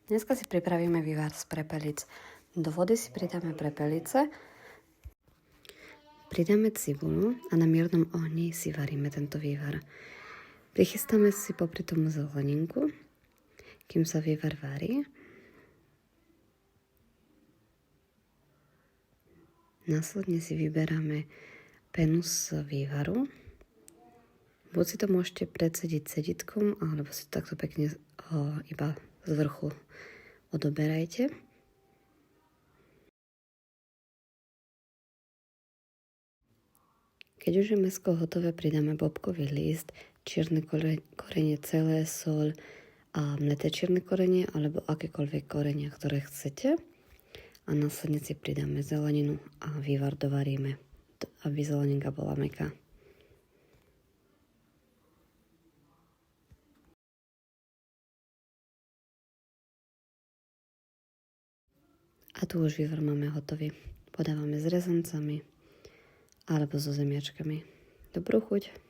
Dneska si pripravíme vývar z prepelic. Do vody si pridáme prepelice, pridáme cibulu a na miernom ohni si varíme tento vývar. Prichystáme si popri tomu zeleninku, kým sa vývar varí. Následne si vyberáme penu z vývaru. Buď si to môžete predsediť sedítkom, alebo si to takto pekne iba z vrchu odoberajte. Keď už je mäsko hotové, pridáme bobkový list, čierne korenie celé, soľ a mleté čierne korenie alebo akékoľvek korenia, ktoré chcete. A následne si pridáme zeleninu a vývar dovaríme, aby zeleninka bola mäkká. A tu už vývar máme hotový. Podávame s rezancami alebo so zemiačkami. Dobrú chuť!